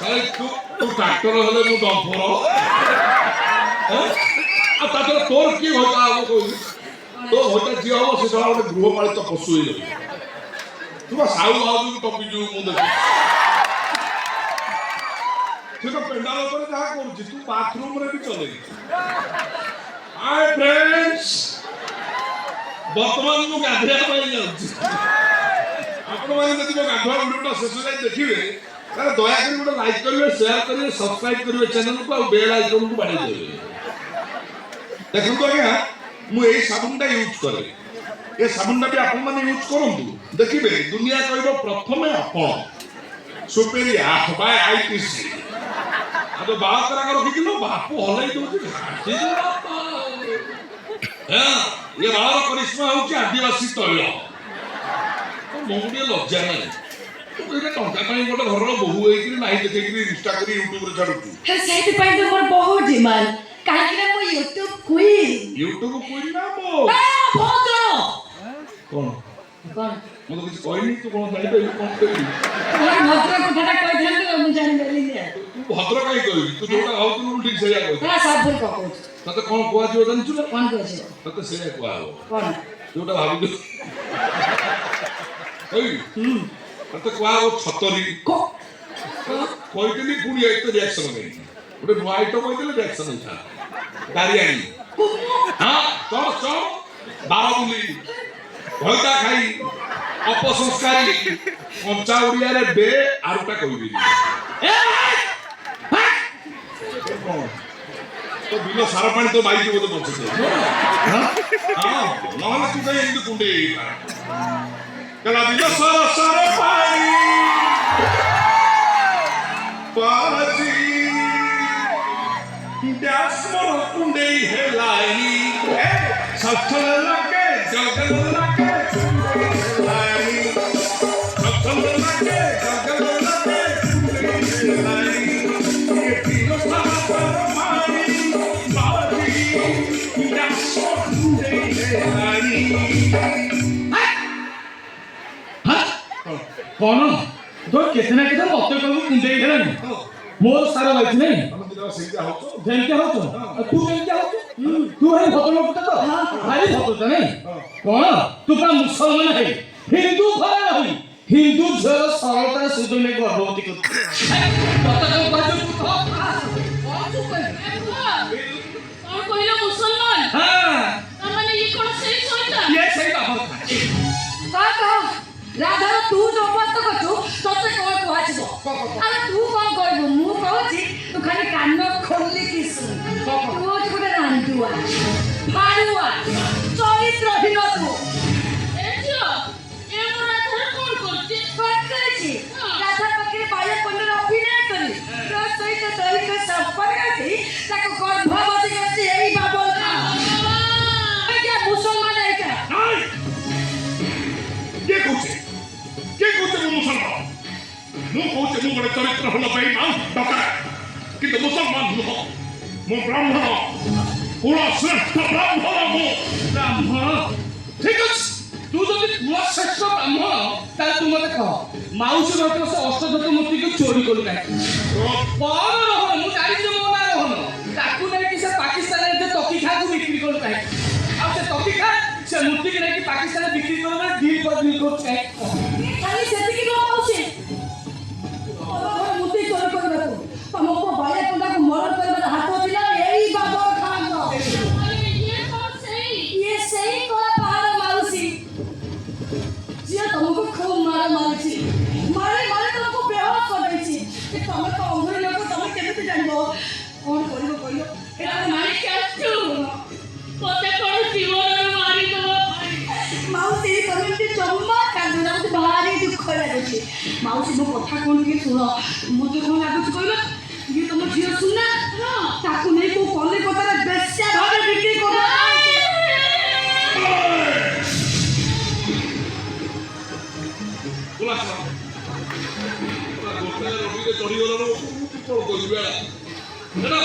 अरे तू ट्रैक्टर हेले मु डंपर आ ताकर तोर की होता आगो कोई तो होता जी हो से सला गोटे गृहपालित पशु हे तू बा साउ बाबू को टपी जो मु देख तू तो पेंडाल पर जहा करू तू बाथरूम रे भी चले हाय फ्रेंड्स वर्तमान मु गाधिया पाई जाउची आपण माने जदि मो गाधुआ वीडियोटा शेष जाय देखिबे तारे दया करी गोटे लाइक करिवे शेयर करिवे सब्सक्राइब करिवे चैनल को आ बेल आइकन को बाडी देबे देखंतु आज्ञा मु एई साबुनटा यूज करे ए साबुनटा भी आपण माने यूज करंतु देखिबे दुनिया कहबो प्रथमे आपण सुपेरिया बाय आईटीसी अब बात करा रखी लो बापू हलाई दउची हां ये बाळर करिश्मा होची आदिवासी तैल मोगुडी लज्जा नहीं तो ये टंका पाई गोटे घर बहु होइकरी नाही देखैकरी इंस्टा करी यूट्यूब रे छाडुची हे सेति पाई तो मोर बहुत डिमांड काहे कि मो यूट्यूब क्वीन ना मो भद्र कोन कोन मो तो कुछ कहनी तू कोन जानि पे कोन कहली मोर भद्र कथाटा कहि ध्यान तो मु जानि बेली ने तू भद्र काई कहली तू जोटा आउ तू ठीक से जा कहली हां सब भूल कहू तते कोन कोआ जो जानछु ना कोन कहछ तते से कोआ हो कोन जोटा भाबी ओई तते कोआ हो छतरी को कहली पुणी एक रिएक्शन नहीं गोटे नुआ आइटम कहले रिएक्शन था दारियानी हां चल बाराबुली भलता खाई अपसंस्कारी कंचा उड़िया रे बे आरुटा कहबी ए तो बिलो सारा पानी तो माई के बोले बंचे हां हां नहले तू कहीं इंदु कुंडे कला बिलो सारा पानी पाजी डैश मोर कुंडे हेलाई सचल लगे जगल लगे हेलाई सचल लगे जगल लगे हेलाई ये बिलो सारा पानी पाजी डैश मोर कुंडे हेलाई कौन तो कितना कितना मत को कुंडे हेलानी मोर सारा लाइफ नहीं जेंके हो तू जेंके हो तू है भतलो पुत तो भारी भतलो नहीं कौन तू का मुसलमान है हिंदू घरे रही हिंदू झर सरलता सुधु में गर्भवती को पता को बाजू तू और कोई मुसलमान हां माने ये कोन सही सोइता ये सही बात का राधा तू जो बात करछु तते कोन कहछबो अरे तू कोन कहबो मु कहछि तू खाली कान खोलली किस तू गोटे रांडुआ फारुआ चरित्रहीन तू एछो ए मोरा थर कोन करछि राधा पकरे बाया पंडर अभिनय करी तो सहित दैहिक संपर्क अछि ताको गर्भवती करछि एई बाबल का क्या मुसलमान है क्या के कहते मु मुसलमान मु कहते मु गोटे चरित्र हल बेईमान डका किंतु मुसलमान नुह मु ब्राह्मण कुल श्रेष्ठ ब्राह्मण मु ब्राह्मण ठीक है तू जब कुल श्रेष्ठ ब्राह्मण ताले तू मते कह माउसी रखो से अष्टदत्त मूर्ति को चोरी करू नहीं कौन रहो मु जानि जे मो ना रहो ताकू नहीं कि से पाकिस्तान रे तकी खा को बिक्री करू नहीं अब से तकी खा से मूर्ति के नहीं कि पाकिस्तान में बिक्री करू ना डील पर डील करू नहीं खाली सेति की नो आउछे मुते चोरी कर रखो हमको बाया पंडा को मरण कर हाथ दिला एई बाबा खान दो अरे ये सही कोला पहाड़ माउसी जे तुमको खूब मारछि मारे तुमको बेहोश कर दैछि कि तुम तो अंगुरी लोग तुम केते जानबो कोन करिवो कहियो एटा मारे केछु पते कोन जीवन मारी दो माउसी कमेंट जम्मा कांदुना मते भारी दुख लागुछि माउसी मो कथा कोन के सुनो मते कोन लागुछि कहलो ये तुम झियो सुनना ताकू नहीं को कॉले को तारे बेस्या भागे बिक्री करो कुला सा गोटे रोटी के चढ़ी गलो कोन कहबे एटा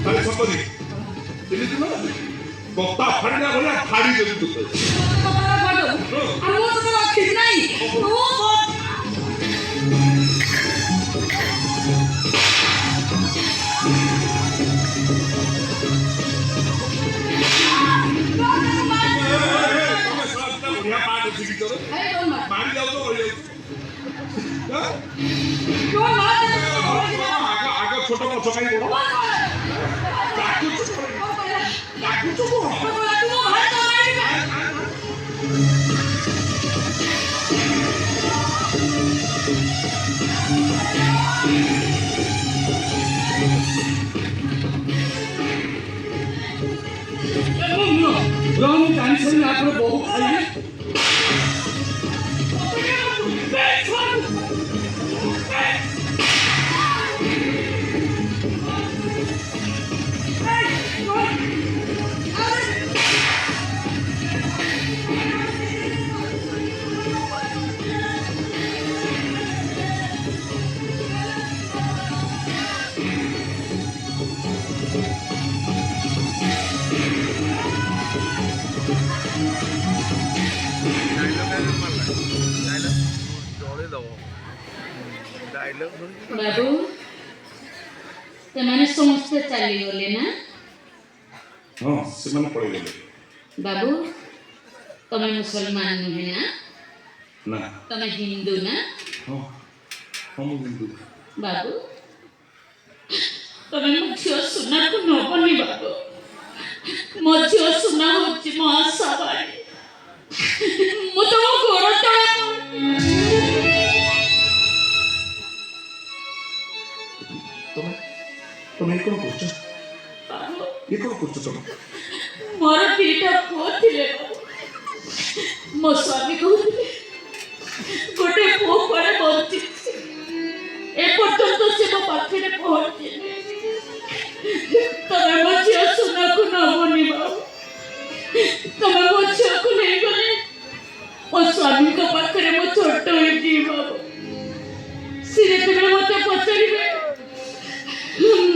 ताले संपत्ति दिली दिनो बत्ता फड़ना बोला फाड़ी दे तू कपड़ा फाड़ो हम तो रखी नहीं ତୋ ମା ତୋତେ ଆଗ ଛୋଟ ପଛ କାଇଁ ବଡ଼ ଡାକୁଛୁ କଣ? ଡାକୁଛୁ କଣ? ମୁଁ ଜାଣିଥିଲି ଆପଣ ବହୁ ଖାଇଲେ ବାବୁ ସେମାନେ ସମସ୍ତେ ଚାଲିଗଲେ ନା? ହଁ ସେମାନେ ପଳେଇଗଲେ। ବାବୁ ତମେ ମୁସଲମାନ ନୁହେଁ ନା? ନା ତମେ ହିନ୍ଦୁ ନା? ହଁ ହଁ ମୁଁ ହିନ୍ଦୁ। ବାବୁ ତମେ ମୋ ଝିଅ ସୁନାକୁ ନବନି ବାବୁ। ମୋ ଝିଅ ସୁନା ହଉଛି ମୋ ଆଶା ବାଡ଼ି। ମୁଁ ତମ ଗୋଡ଼ ତଳେ ତମେ ତମେ ଏ କଣ କରୁଛ? ବାବୁ ଏ କଣ କରୁଛ ତମେ? ମୋର ଦିଟା ପୁଅ ଥିଲେ ବାବୁ। ମୋ ସ୍ୱାମୀ କହୁଥିଲେ ଗୋଟେ ପୁଅ କୁଆଡ଼େ ବଞ୍ଚିଛି। ଏପର୍ଯ୍ୟନ୍ତ ସେ ମୋ ପାଖରେ ପହଞ୍ଚିନି। ତମେ ମୋ ଝିଅ ସୁନାକୁ ନବନି ବାବୁ। ତମେ ମୋ ଝିଅକୁ ନେଇଗଲେ ମୋ ସ୍ୱାମୀଙ୍କ ପାଖରେ ମୁଁ ଛୋଟ ହେଇଯିବି ବାବୁ। ସେ ଯେତେବେଳେ ମତେ ପଚାରିବେ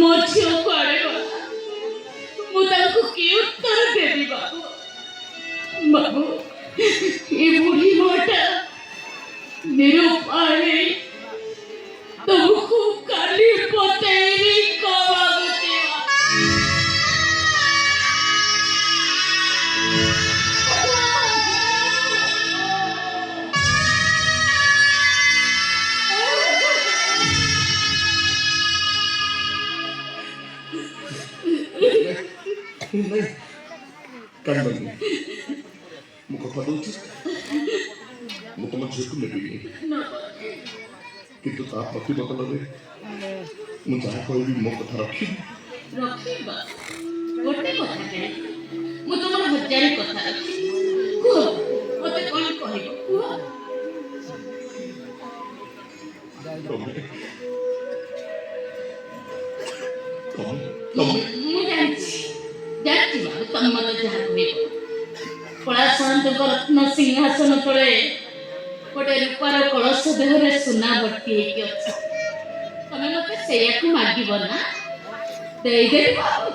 ମୋ ଝିଅ କୁଆଡ଼େ ଗଲା, ମୁଁ ତାଙ୍କୁ କି ଉତ୍ତର ଦେବି ବାବୁ? ବାବୁ ଏ ବୁଢ଼ୀ ମୋଟା ନିରୁପାୟ ତୁମକୁ କାଲି ବତେଇବି କବାಗುತ್ತೆ। ନାଇଁ କାନ୍ଦନି। ମୁଁ କଥା ଦଉଛି ମୁଁ ତମ ଝିଅକୁ ନେବିନି, କିନ୍ତୁ ତା ପ୍ରତି ବଦଳରେ ମୁଁ ଯାହା କହିବି ମୋ କଥା ରଖିବି। ରଖିବା ଗୋଟେ କଥା ନାହିଁ, ମୁଁ ତମର ହଜାରେ କଥା ରଖିବି। କୁହ ମତେ କଣ କହିବ କୁହ। ତମେ ତମେ ମୁଁ ଜାଣିଛି ବାବୁ ତମେ ମତେ ଯାହା କହିବ। କଳାଶାନ୍ତଙ୍କ ରତ୍ନ ସିଂହାସନ ତଳେ ଗୋଟେ ରୂପାର କଳସ ଦେହରେ ସୁନା ଭର୍ତ୍ତି ହେଇକି ଅଛି। ତମେ ମତେ ସେଇଆକୁ ମାଗିବ ନା? ଦେଇଦେବି ବାବୁ।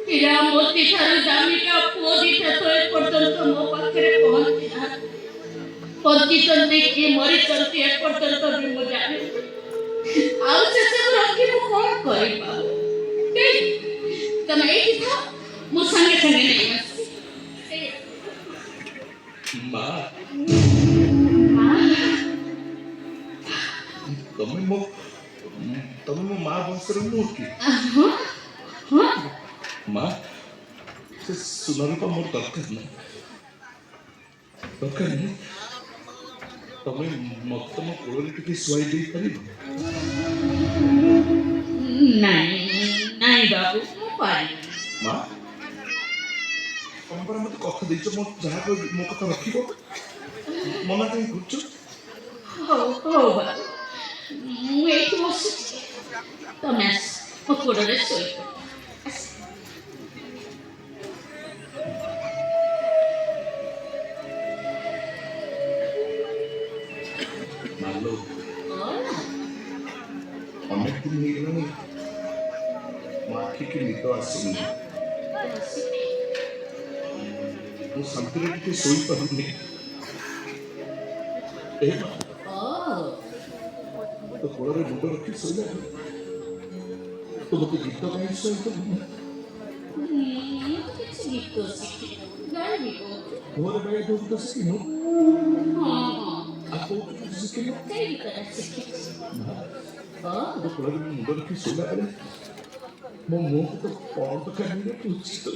ହୀରା ମୋତି ଠାରୁ ଦାମିକା ପୁଅ ଦିଟା ତ ଏପର୍ଯ୍ୟନ୍ତ ମୋ ପାଖରେ ପହଞ୍ଚି ନାହାନ୍ତି। ବଞ୍ଚିଛନ୍ତି କି ମରିଛନ୍ତି ଏପର୍ଯ୍ୟନ୍ତ ବି ମୁଁ ଜାଣିନି। ଆଉ ସେସବୁ ରଖି ମୁଁ କଣ କରିବି ବାବୁ? ତମେ ଏଇଠି ଥାଅ, ମୁଁ ସାଙ୍ଗେ ସାଙ୍ଗେ ନେଇ ଆସିବି। ମା ମା ତମେ ମୋ ମା ବଂଶରେ ନୁହଁ କି? ହଁ ହଁ ମା ସେ ସୁନା ରୂପା ମୋର ଦରକାର ନାହିଁ, ଦରକାର ନାହିଁ। ତମେ ମତେ ତମ କୋଳରେ ଟିକେ ଶୁଆଇ ଦେଇପାରିବ? ନାଇଁ ନାଇଁ ବାବୁ ମୁଁ ପାରିବି। ମା ତମେ ପରା ମତେ କଥା ଦେଇଛ ମୋ ଯାହା କହିବି ମୋ କଥା ରଖିବ। ମନା କାହିଁ କରୁଛ? ହଉ ହଉ ବାବୁ ମୁଁ ଏଇଠି ବସୁଛି, ତମେ ଆସ ମୋ କୋଳରେ ଶୋଇବ। ମାଲୋ ଅନେକ ଦିନ ହେଇଗଲାଣି ମୋ ଆଖିକି ନିଦ ଆସୁନି, ମୁଁ ଶାନ୍ତିରେ ଟିକେ ଶୋଇପାରୁନି। ତ କୋଳରେ ମୁଣ୍ଡ ରଖି ଶୋଇଲା ତ ମୋତେ ଗୀତ ଗାଇ ଶୋଇପାରୁନି। କିଛି ଗୀତ ଶିଖିନି ଗାଇବି କହୁଛି। ମୋର ଗାଇ ଦଉ ତ ଶିଖିନୁ? ହଁ आपको सिक्किम ସେଇ କଥା ଶିଖିଛି तो थोड़ा भी मुंडो रखी सोना करे मो मुंह को तो कौन तो करने पूछ तो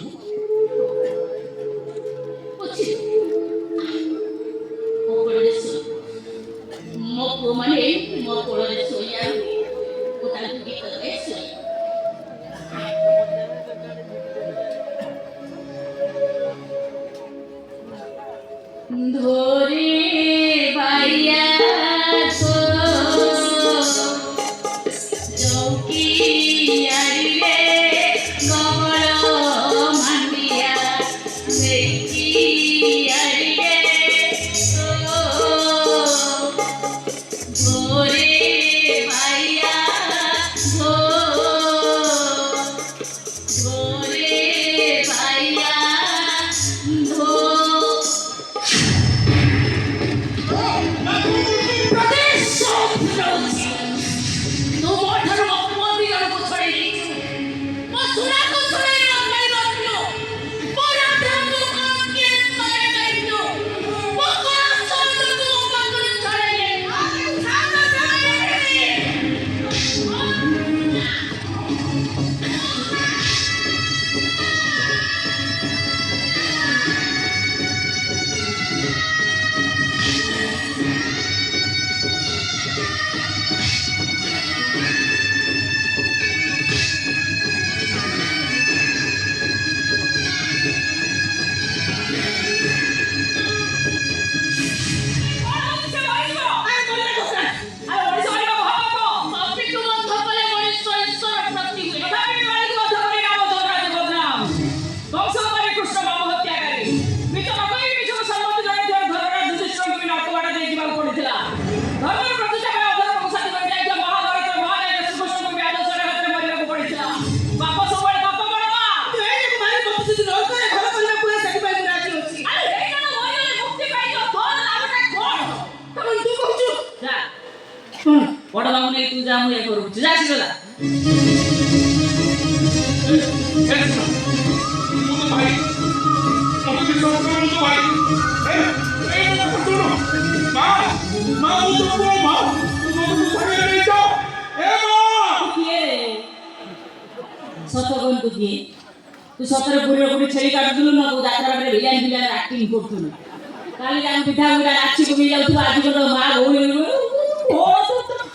ଅଛି ମୋ କୋଳରେ ଶୋଇ ମୋ ପୁଅମାନେ ମୋ କୋଳରେ ଶୋଇଯାଆନ୍ତି ମୁଁ ତାଙ୍କୁ ଗୀତ ଗାଏ ଶୋଇ ধরে বাইয়া চৌকি আরিলে গবল মান্ডিয়া দেখি আরিলে ধরে বাইয়া ধরে বাইয়া ବଡ଼ ବାବୁ ନେଇ ତୁ ଯା ମୁଁ ଏ କରୁଛି ଯା ଆସିଗଲା भाई मुझे विश्वास करो मुझे भाई ए तो मां मां मुझे को मां मुझे सामने नहीं जाओ ए मां କିଏ ସତ କହନ୍ତୁ କିଏ ତୁ ସତରେ ବୁଢ଼ୀ ବୁଢ଼ୀ ଛେଳି କାଟୁଥିଲୁ ନା କୋଉ ଯାତ୍ରା ବାଟରେ ଭିଲିଆନ ଭିଲିଆନ ଆକ୍ଟିଂ କରୁଥିଲୁ କାଲି ତାଙ୍କ ପିଠା ଗୁଡ଼ା ନାଚି ପକେଇ ଯାଉଥିବ ଆଜି କଣ ମା ଭଉଣୀ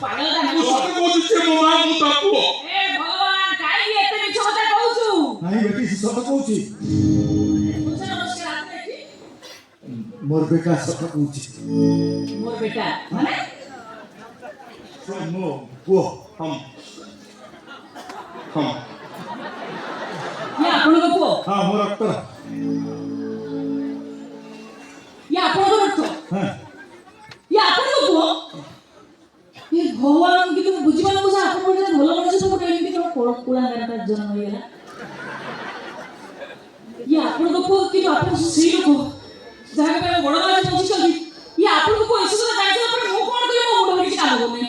ପାଗଳ सत्य कହୁଛି ମୋ ମାଁ ମୁଁ ତାକୁ ଏ ଭଗବାନ କାହିଁକି ଏତେ ମିଛ କଥା କହୁଛୁ नहीं बेटी सत कहूची मोर बेटा सत कहूची ମୋର ବେଟା ମାନେ मो पुओ हम ଇଏ ଆପଣଙ୍କ ପୁଅ हाँ मोर अक्तर ଇଏ ଆପଣଙ୍କ ରକ୍ତ हाँ ଇଏ ଆପଣଙ୍କ ପୁଅ ଏ ଭଗବାନ କିନ୍ତୁ ବୁଝିବାକୁ ଯେ ଆପଣ ଗୋଟେ ଭଲ ମଣିଷ ସବୁ ଏମିତି କଣ କୁଳାଙ୍ଗାରଟା ଜନ୍ମ ହେଇଗଲା ଇଏ ଆପଣଙ୍କ ପୁଅ କିନ୍ତୁ ଆପଣ ସେଇ ଲୋକ ଯାହାଙ୍କ ପାଇଁ ବଡ଼ ମାନେ ପହଞ୍ଚିଛନ୍ତି ଇଏ ଆପଣଙ୍କ ପୁଅ ଏସବୁ ଜାଣିଥିଲା ପରେ ମୁଁ କ'ଣ କରିବି ମୋ ମୁଣ୍ଡ କିଛି କାମ କରୁନି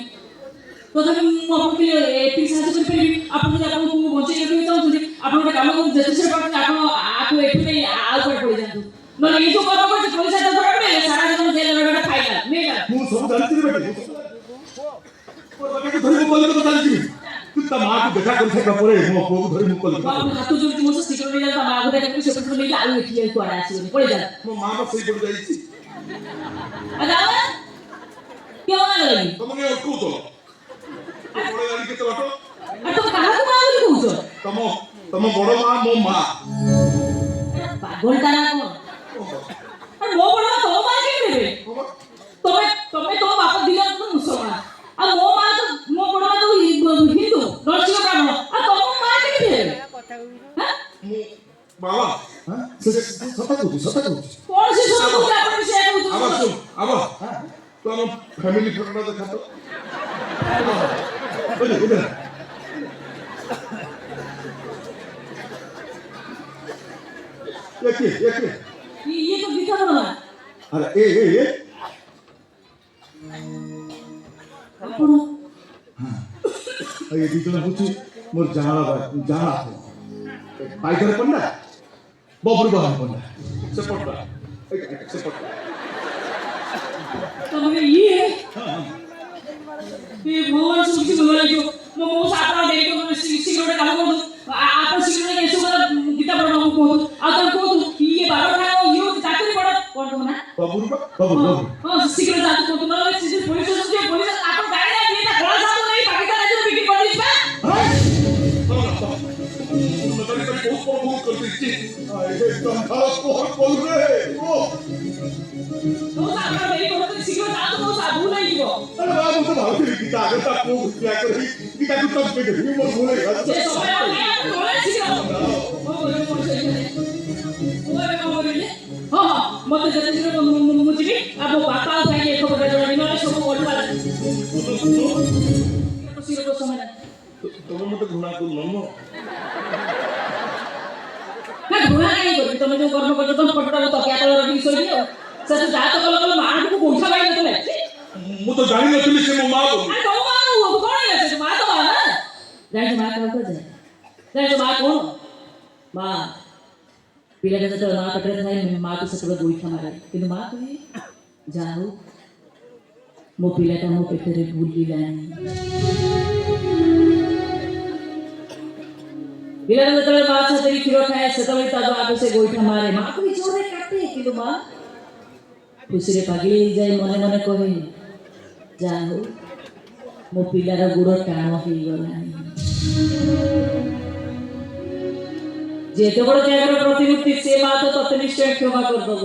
ତଥାପି ମୁଁ ଆପଣଙ୍କୁ ଏତିକି ସାହାଯ୍ୟ କରିପାରିବି ଆପଣ ଯଦି ଆପଣଙ୍କୁ ବଞ୍ଚେଇ ରଖିବାକୁ ଚାହୁଁଛନ୍ତି ଆପଣ ଗୋଟେ କାମ କରନ୍ତୁ ଯେତେ ଶୀଘ୍ର ପାରୁଛନ୍ତି ଆପଣ ଆକୁ ଏଠୁ ନେଇ ଆଉ କୁଆଡ଼େ ପଡ଼ିଯାନ୍ତୁ ନହେଲେ ଏଇ ଯେଉଁ କାମ କରୁଛି ପଇସା ତ ଧରା ପଡ଼ିଲେ ସାରା ଜୀବନ ଜେଲ୍ ରହିବାଟା ଫାଇନାଲ ନେଇଗଲା मु सब जानती बेटी मोर बेटा को धरि मु कल को जानती तू ता मां को देखा कर सकबा परे मो पुओ को धरि मु कल बाबू हाथ जोड़ी तुम से सिक्योर नहीं जाता मां को देखा से कुछ नहीं आलू एठी को आड़ा आसी पड़े जा ମୋ ମାଁ ବା ସେଇ ପଟେ ଯାଇଛି अदा क्यों ना लगी ତମେ କାଇଁ ଅଟକଉଛ ବଡ଼ ଗାଡ଼ି କେତେ ବାଟ आ तो कहा को मां बोली कहउछ ତମ ବଡ଼ ମାଁ ମୋ ମାଁ पागल ता ना को अरे मो बड़ा तो मां के देबे तमे तो बाप दिला तो मुसलमान आ मो मां तो मो बड़ा तो हिंदू नरसिंह ब्राह्मण आ तो मां के देबे हां ମୁଁ ବାବା हां सत कहूची कौन से सब को अपन से ଆବା कहउछ ଶୁଣ ଆବା ତୁ ଆମ ଫ୍ୟାମିଲି ଫଟୋଟା ଦେଖା ତ बोले बोले ये तो दिखा बड़ा अरे ए अपन ये दिजन बुची मोर जाना पाइकर पंडा बबरू बाहर पंडा ସେପଟଟା ସେପଟଟା ତମେ ଇଏ ଭଗବାନ ସବୁ କିଛି ଭଲ ଲାଗିବ ମୋ ମଉସା ଆପଣ ଡେରି କରୁଛନ୍ତି ଶୀଘ୍ର ଗୋଟେ କାମ କରନ୍ତୁ ଆପଣ ଶୀଘ୍ର ଏସବୁ ଗୀତା ପଢ଼ କୁହନ୍ତୁ ଆଉ ତମେ କୁହନ୍ତୁ ଇଏ ବାବା ଖାଅ ଇଏ ଚାକିରି ପଢ଼ କଣ ତମ ନା ବାବୁ ବାବୁ ହଁ ଶୀଘ୍ର ଯାଆନ୍ତୁ କୁହନ୍ତୁ ନହେଲେ ସେ ପୋଲିସ ପୋଲିସ ଆପଣ ଗାଡ଼ି ନା ଇଏଟା କଳା ସାପ ନେଇ ପାକିସ୍ତାନ ରାଜ୍ୟରୁ ବିକ୍ରି କରିଦେଇଛି ବା ବହୁତ କରିଦେଇଛି ମଉସା ଆପଣ ଡେରି କରୁଛନ୍ତି ଶୀଘ୍ର ଯାଆନ୍ତୁ ମଉସା ଭୁଲ ହେଇଯିବ ସେ ସମୟ ଆଉ ନାହିଁ ଆପଣ ନହେଲେ ଶୀଘ୍ର ହଁ ହଁ ମତେ ଯେତେ ଶୀଘ୍ର ମୁଁ ଯିବି ଆଉ ମୋ ବାପା ଆଉ ଭାଇ ଏ ଖବର ଜଣାବି ନହେଲେ ସବୁ ଅଲଗା ଶୀଘ୍ର ସମୟ ନାହିଁ ତମେ ମତେ ଘୃଣା କରୁନ ନା ଘୃଣା କାହିଁ କରିବି ତମେ ଯୋଉ କର୍ମ କରୁଛ ତମ ଫଟୋଟା ତକିଆ ତଳେ ରଖିକି ଶୋଇବି ଆଉ ସେ ତ ଯାହା ତ କଲ କଲ ମାଆକୁ ଗୋଇଠା ମାରି ନଥିଲେ ମୁଁ ତ ଜାଣିନଥିଲି ସେ ମୋ ମା ବୋଲି ଆରେ ତମ ମା ନୁହଁ ତୁ କଣ ହେଇଛି ମା ତ ମା ନା ଜାଣିଛ ମା କାହାକୁ କୁହାଯାଏ ଜାଣିଛ ମା କଣ ମା ପିଲାଟା ଯେତେବେଳେ ମା ପେଟରେ ଥାଏ ମାଆକୁ ସେତେବେଳେ ଗୋଇଠା ମାରେ କିନ୍ତୁ ମା କହେ ଯାହା ହଉ ମୋ ପିଲାଟା ମୋ ପେଟରେ ବୁଲିଲାଣି ପିଲାଟା ଯେତେବେଳେ ମା ଛାତିରେ କ୍ଷୀର ଖାଏ ସେତେବେଳେ ତା ଆଗ ସେ ଗୋଇଠା ମାରେ ମାଆକୁ ବି ଜୋରରେ କାଟେ କିନ୍ତୁ ମା ଖୁସିରେ ପାଗଳି ହେଇଯାଏ ମନେ ମନେ କହେ ଯାହା ହଉ ମୋ ପିଲାର ଗୋଡ଼ ଟାଣ ହେଇଗଲାଣି ଯେତେ ବଡ଼ ତ୍ୟାଗର ପ୍ରତିମୂର୍ତ୍ତି ସେ ମା ତ ତତେ ନିଶ୍ଚୟ କ୍ଷମା କରିଦବ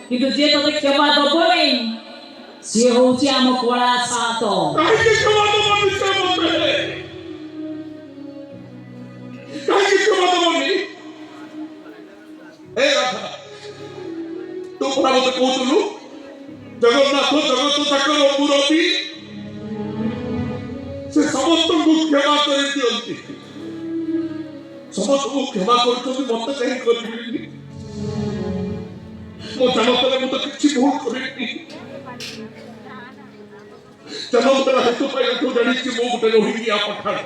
କିନ୍ତୁ ଯିଏ ତତେ କ୍ଷମା ଦବ ନାହିଁ ସିଏ ହଉଛି ଆମ କଳା ସାତ କାହିଁକି କ୍ଷମା ଦବନି ସେ ମତେ କାହିଁକି କ୍ଷମା ଦବନି ଏ ରାଧା ତୁ ପରା ମତେ କହୁଥିଲୁ ଜଗନ୍ନାଥ ଜଗତ ତାଙ୍କର ମୁରବୀ ସେ ସମସ୍ତଙ୍କୁ କ୍ଷମା କରି ଦିଅନ୍ତି ସମସ୍ତଙ୍କୁ କ୍ଷମା କରୁଛନ୍ତି ମତେ କାହିଁ କରିବିନି ମୋ ଜନ୍ମରେ ମୁଁ ତ କିଛି ଭୁଲ କରିନି ଜନ୍ମର ହେତୁ ପାଇଁ ତୁ ଜାଣିଛି ମୁଁ ଗୋଟେ ରୋହିଙ୍ଗିଆ ପଠାଣ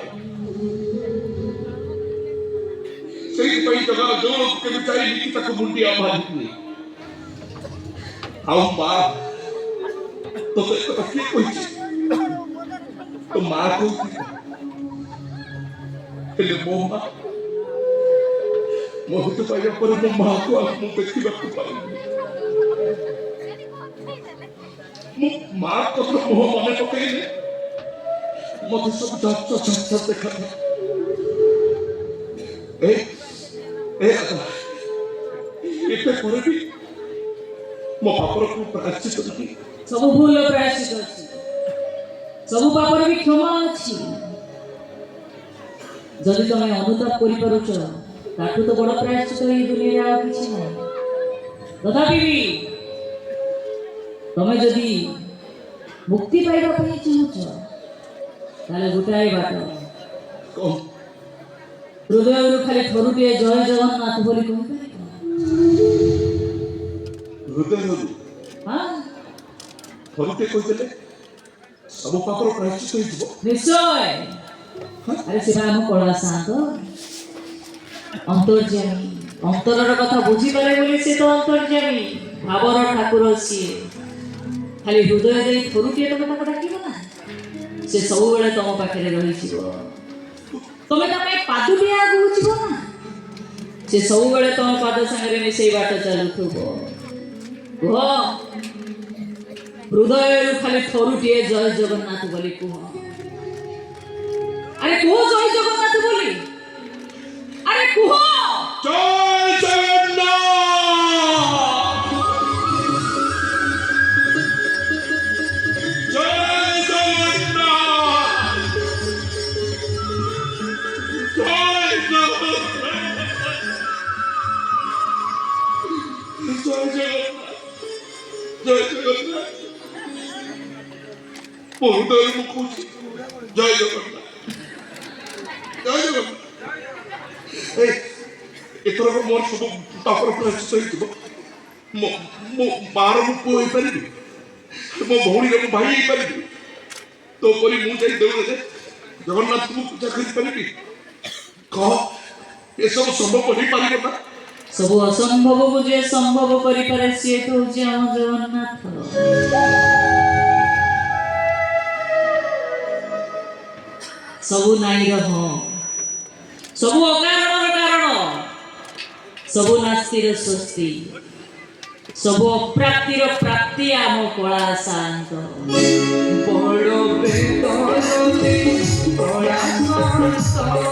ସେଇଥିପାଇଁ ଜଗାର ଜୋରକୁ କେବେ ଚାହିଁନି ତାକୁ ମୁଣ୍ଡିଆ ମାରିନି ଆଉ ମା ତୋତେ କଥା କିଏ କହିଛି ତୋ ମା କହୁଛି ହେଲେ ମୋ ମା ମୋ ହେତୁ ପାଇବା ପରେ ମୋ ମାକୁ ଆଉ ମୁଁ ଦେଖିବାକୁ ପାଇନି ମା କଥା ମୋହ ମନେ ପକେଇଲେ ମତେ ସବୁ ଝାଞ୍ଚ ଦେଖାଯାଏ ଏତେ ପରେ ବି ମୋ ପାପର ପ୍ରାୟଶ୍ଚିତ ନାହିଁ ସବୁ ଭୁଲ ପ୍ରାୟଶ୍ଚିତ ଅଛି ସବୁ ପାପର ବି କ୍ଷମା ଅଛି ଯଦି ତମେ ଅନୁତାପ କରିପାରୁଛ ତାଠୁ ତ ବଡ଼ ପ୍ରାୟଶ୍ଚିତ ଏଇ ଦୁନିଆରେ ଆଉ କିଛି ନାହିଁ ତଥାପି ବି ତମେ ଯଦି ମୁକ୍ତି ପାଇବା ପାଇଁ ଚାହୁଁଛ ତାହେଲେ ଗୋଟାଏ ବାଟ ହୃଦୟରୁ ଖାଲି ଥରୁଟିଏ ଜୟ ଜଗନ୍ନାଥ ବୋଲି କହିପାରିବ ହୃଦୟରୁ ହଁ ଥରୁଟେ କହିଦେଲେ ସବୁ ପାପର ପ୍ରାୟଶ୍ଚିତ ହେଇଯିବ ନିଶ୍ଚୟ ଆରେ ସେଟା ଆମ କଳା ସାନ୍ତ ଅନ୍ତର୍ଯାମୀ ଅନ୍ତରର କଥା ବୁଝିପାରେ ବୋଲି ସେ ତ ଅନ୍ତର୍ଯାମୀ ଭାବର ଠାକୁର ସିଏ ଖାଲି ହୃଦୟ ଦେଇ ଥରୁଟିଏ ତମେ ତାକୁ ଡାକିବ ନା ସେ ସବୁବେଳେ ତମ ପାଖରେ ରହିଯିବ ତମେ ତା ପାଇଁ ପାଦୁଟିଏ ଆଗକୁ ଯିବ ନା ସେ ସବୁବେଳେ ତମ ପାଦ ସାଙ୍ଗରେ ମିଶେଇ ବାଟ ଚାଲୁଥିବ କୁହ ହୃଦୟରୁ ଖାଲି ଥରୁଟିଏ ଜୟ ଜଗନ୍ନାଥ ବୋଲି କୁହ ଆରେ କୁହ ଜୟ ଜଗନ୍ନାଥ ବୋଲି ଆରେ କୁହ ଜୟ ଜଗନ୍ନାଥ ଜୟ ଜଗନ୍ନାଥ ଜୟ ଜଗନ୍ନାଥ ମୋ ହୃଦୟରୁ ମୁଁ କହୁଛି ଜୟ ଜଗନ୍ନାଥ ଜୟ ଜଗନ୍ନାଥ ଏଥର ମୋର ସବୁ ପାପର ପ୍ରାୟଶ୍ଚିତ ହେଇଯିବ ମୋ ମାର ମୁଁ ପୁଅ ହେଇପାରିବି ମୋ ଭଉଣୀର ମୁଁ ଭାଇ ହେଇପାରିବି ତୋ ପରି ମୁଁ ଯାଇ ଦେଉଳରେ ଜଗନ୍ନାଥଙ୍କୁ ପୂଜା କରିପାରିବି କହ ଏସବୁ ସମ୍ଭବ ହେଇପାରିବ ନା ସବୁ ଅସମ୍ଭବକୁ ଯିଏ ସମ୍ଭବ କରିପାରେ ସିଏ ତ ହଉଛି ଆମ ଜଗନ୍ନାଥ ସବୁ ନାଇଁର ହଁ ସବୁ ଅକାରଣର କାରଣ ସବୁ ନାସ୍ତିର ସ୍ୱସ୍ତି ସବୁ ଅପ୍ରାପ୍ତିର ପ୍ରାପ୍ତି ଆମ କଳା ଶାନ୍ତ ବଡ଼ ବେଦରତି କଳା